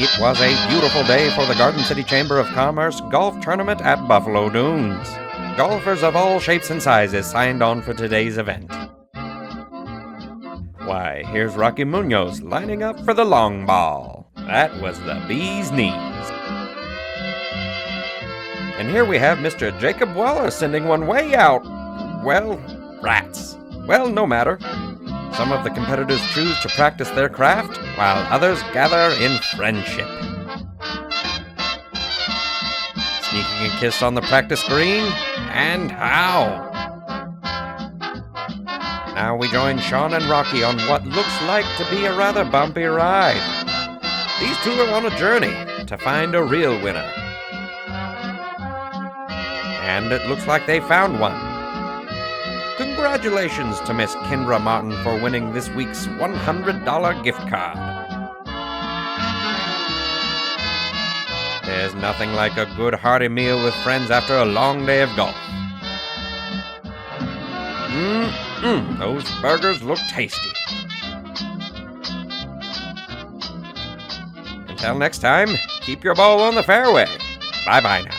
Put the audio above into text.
It was a beautiful day for the Garden City Chamber of Commerce golf tournament at Buffalo Dunes. Golfers of all shapes and sizes signed on for today's event. Why, here's Rocky Munoz lining up for the long ball. That was the bee's knees. And here we have Mr. Jacob Weller sending one way out. Well, rats. Well, no matter. Some of the competitors choose to practice their craft, while others gather in friendship. Sneaking a kiss on the practice green, and how? Now we join Sean and Rocky on what looks like to be a rather bumpy ride. These two are on a journey to find a real winner. And it looks like they found one. Congratulations to Miss Kendra Martin for winning this week's $100 gift card. There's nothing like a good hearty meal with friends after a long day of golf. Those burgers look tasty. Until next time, keep your ball on the fairway. Bye-bye now.